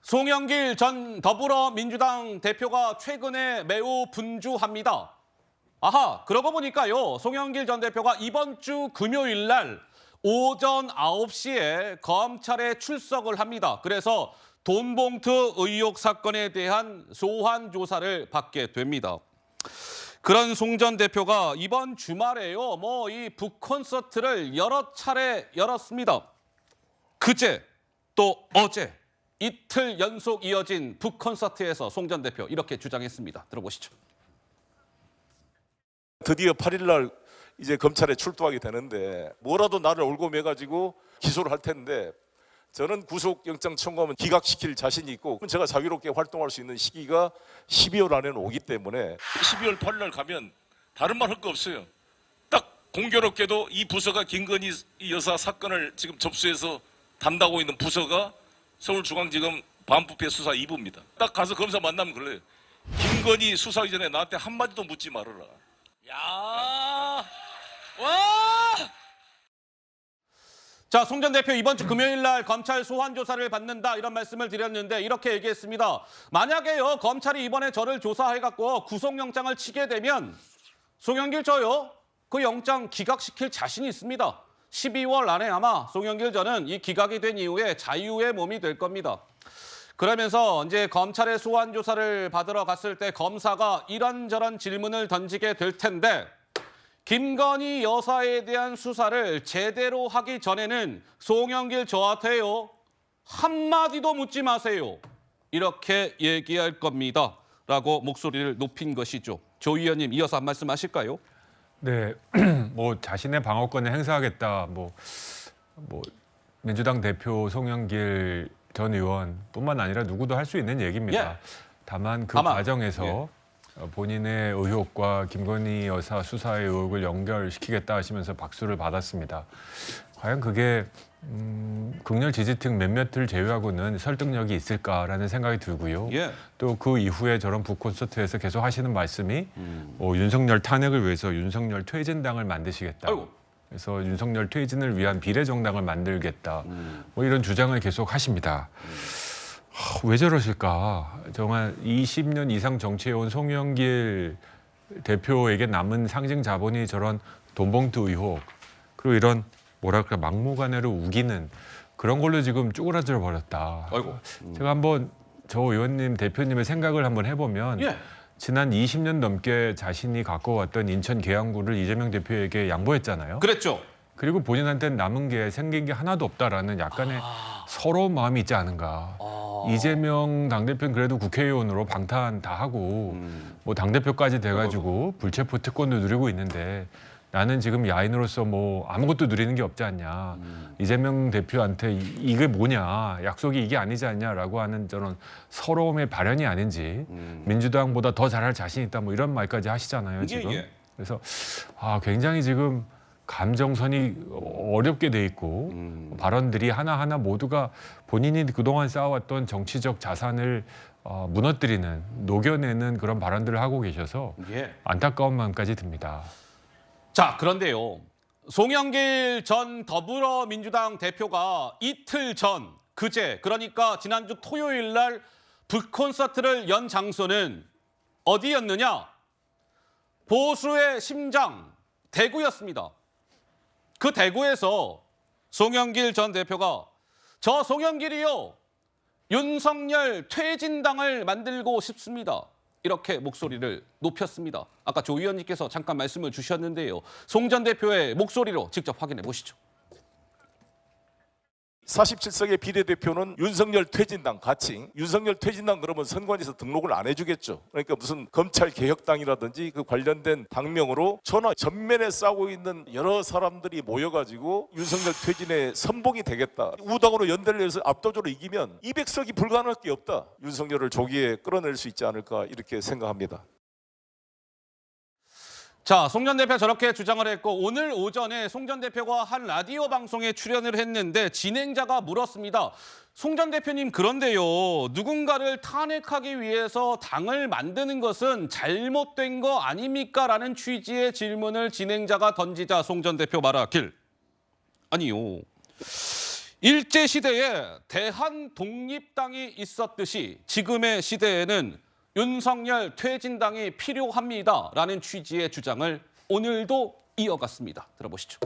송영길 전 더불어민주당 대표가 최근에 매우 분주합니다. 아하, 그러고 보니까요. 송영길 전 대표가 이번 주 금요일 날 오전 9시에 검찰에 출석을 합니다. 그래서 돈봉투 의혹 사건에 대한 소환 조사를 받게 됩니다. 그런 송 전 대표가 이번 주말에요. 이 북콘서트를 여러 차례 열었습니다. 그제 또 어제 이틀 연속 이어진 북콘서트에서 송 전 대표 이렇게 주장했습니다. 들어보시죠. 드디어 8일 날 이제 검찰에 출두하게 되는데 뭐라도 나를 올고매가지고 기소를 할 텐데 저는 구속영장 청구하면 기각시킬 자신이 있고 제가 자유롭게 활동할 수 있는 시기가 12월 안에는 오기 때문에 12월 8일 날 가면 다른 말 할 거 없어요. 딱 공교롭게도 이 부서가 김건희 여사 사건을 지금 접수해서 담당하고 있는 부서가 서울중앙지검 반부패 수사 2부입니다. 딱 가서 검사 만나면 그래요. 김건희 수사하기 전에 나한테 한마디도 묻지 말아라. 야, 와! 자, 송 전 대표 이번 주 금요일 날 검찰 소환 조사를 받는다 이런 말씀을 드렸는데 이렇게 얘기했습니다. 만약에요 검찰이 이번에 저를 조사해갖고 구속영장을 치게 되면 송영길 저요 그 영장 기각시킬 자신이 있습니다. 12월 안에 아마 송영길 저는 이 기각이 된 이후에 자유의 몸이 될 겁니다. 그러면서 이제 검찰의 소환 조사를 받으러 갔을 때 검사가 이런저런 질문을 던지게 될 텐데 김건희 여사에 대한 수사를 제대로 하기 전에는 송영길 저한테요 한마디도 묻지 마세요. 이렇게 얘기할 겁니다. 라고 목소리를 높인 것이죠. 조 의원님 이어서 한 말씀 하실까요? 네, 자신의 방어권을 행사하겠다. 민주당 대표 송영길 전 의원뿐만 아니라 누구도 할 수 있는 얘기입니다. 예. 다만 그 아마, 과정에서 본인의 의혹과 김건희 여사 수사의 의혹을 연결시키겠다 하시면서 박수를 받았습니다. 과연 그게 극렬 지지층 몇몇을 제외하고는 설득력이 있을까라는 생각이 들고요. 예. 또 그 이후에 저런 북콘서트에서 계속 하시는 말씀이 윤석열 탄핵을 위해서 윤석열 퇴진당을 만드시겠다. 아이고. 그래서 윤석열 퇴진을 위한 비례정당을 만들겠다. 이런 주장을 계속 하십니다. 왜 저러실까? 정말 20년 이상 정치해온 송영길 대표에게 남은 상징 자본이 저런 돈봉투 의혹 그리고 이런 막무가내로 우기는 그런 걸로 지금 쭈그라져 버렸다. 아이고. 제가 한번 저 의원님 대표님의 생각을 한번 해보면 예. 지난 20년 넘게 자신이 갖고 왔던 인천 계양구를 이재명 대표에게 양보했잖아요. 그랬죠. 그리고 본인한테는 남은 게 생긴 게 하나도 없다라는 약간의 서러운 마음이 있지 않은가. 이재명 당대표는 그래도 국회의원으로 방탄 다 하고 당대표까지 돼가지고 불체포 특권도 누리고 있는데 나는 지금 야인으로서 아무것도 누리는 게 없지 않냐. 이재명 대표한테 이게 뭐냐. 약속이 이게 아니지 않냐라고 하는 저런 서러움의 발현이 아닌지 민주당보다 더 잘할 자신 있다 이런 말까지 하시잖아요. 지금. 예. 그래서 굉장히 지금 감정선이 어렵게 돼 있고 발언들이 하나하나 모두가 본인이 그동안 쌓아왔던 정치적 자산을 무너뜨리는 녹여내는 그런 발언들을 하고 계셔서 예. 안타까운 마음까지 듭니다. 자, 그런데요. 송영길 전 더불어민주당 대표가 이틀 전 그제 그러니까 지난주 토요일 날 북콘서트를 연 장소는 어디였느냐? 보수의 심장 대구였습니다. 그 대구에서 송영길 전 대표가 저 송영길이요. 윤석열 퇴진당을 만들고 싶습니다. 이렇게 목소리를 높였습니다. 아까 조 의원님께서 잠깐 말씀을 주셨는데요. 송 전 대표의 목소리로 직접 확인해 보시죠. 47석의 비례대표는 윤석열 퇴진당 가칭. 윤석열 퇴진당 그러면 선관위에서 등록을 안 해주겠죠. 그러니까 무슨 검찰개혁당이라든지 그 관련된 당명으로 전면에 싸우고 있는 여러 사람들이 모여가지고 윤석열 퇴진의 선봉이 되겠다. 우당으로 연대를 해서 압도적으로 이기면 200석이 불가능할 게 없다. 윤석열을 조기에 끌어낼 수 있지 않을까 이렇게 생각합니다. 자, 송 전 대표 저렇게 주장을 했고 오늘 오전에 송 전 대표가 한 라디오 방송에 출연을 했는데 진행자가 물었습니다. 송 전 대표님 그런데요. 누군가를 탄핵하기 위해서 당을 만드는 것은 잘못된 거 아닙니까? 라는 취지의 질문을 진행자가 던지자 송 전 대표 말하길. 아니요. 일제 시대에 대한 독립당이 있었듯이 지금의 시대에는 윤석열 퇴진당이 필요합니다라는 취지의 주장을 오늘도 이어갔습니다. 들어보시죠.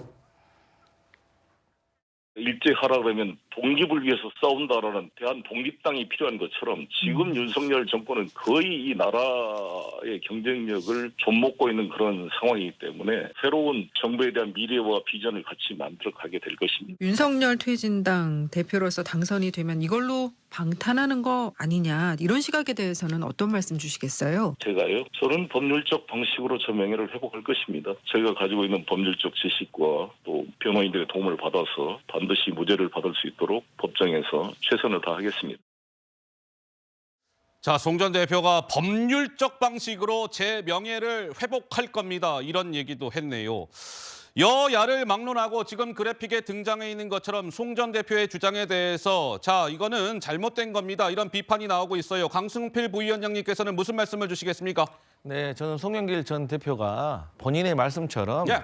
일제하라 그러면 독립을 위해서 싸운다라는 대한 독립당이 필요한 것처럼 지금 윤석열 정권은 거의 이 나라의 경쟁력을 좀먹고 있는 그런 상황이기 때문에 새로운 정부에 대한 미래와 비전을 같이 만들어 가게 될 것입니다. 윤석열 퇴진당 대표로서 당선이 되면 이걸로 방탄하는 거 아니냐 이런 시각에 대해서는 어떤 말씀 주시겠어요? 제가요? 저는 법률적 방식으로 저 명예를 회복할 것입니다. 제가 가지고 있는 법률적 지식과 또 변호인들의 도움을 받아서 반드시 무죄를 받을 수 있도록 법정에서 최선을 다하겠습니다. 자, 송 전 대표가 법률적 방식으로 제 명예를 회복할 겁니다. 이런 얘기도 했네요. 여야를 막론하고 지금 그래픽에 등장해 있는 것처럼 송 전 대표의 주장에 대해서 자, 이거는 잘못된 겁니다. 이런 비판이 나오고 있어요. 강승필 부위원장님께서는 무슨 말씀을 주시겠습니까? 네, 저는 송영길 전 대표가 본인의 말씀처럼 예.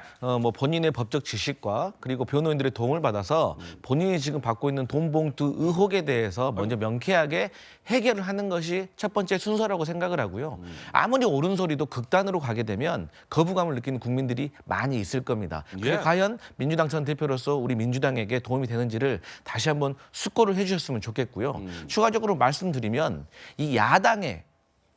본인의 법적 지식과 그리고 변호인들의 도움을 받아서 본인이 지금 받고 있는 돈 봉투 의혹에 대해서 먼저 명쾌하게 해결을 하는 것이 첫 번째 순서라고 생각을 하고요. 아무리 옳은 소리도 극단으로 가게 되면 거부감을 느끼는 국민들이 많이 있을 겁니다. 그게 예. 과연 민주당 전 대표로서 우리 민주당에게 도움이 되는지를 다시 한번 숙고를 해주셨으면 좋겠고요. 추가적으로 말씀드리면 이 야당의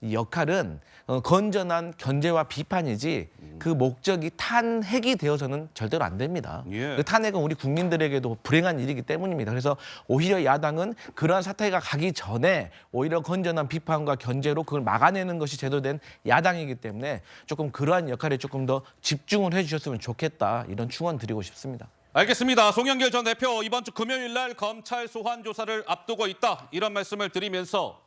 이 역할은 건전한 견제와 비판이지 그 목적이 탄핵이 되어서는 절대로 안 됩니다. 예. 그 탄핵은 우리 국민들에게도 불행한 일이기 때문입니다. 그래서 오히려 야당은 그러한 사태가 가기 전에 오히려 건전한 비판과 견제로 그걸 막아내는 것이 제도된 야당이기 때문에 조금 그러한 역할에 조금 더 집중을 해주셨으면 좋겠다 이런 충원 드리고 싶습니다. 알겠습니다. 송영길 전 대표 이번 주 금요일 날 검찰 소환 조사를 앞두고 있다. 이런 말씀을 드리면서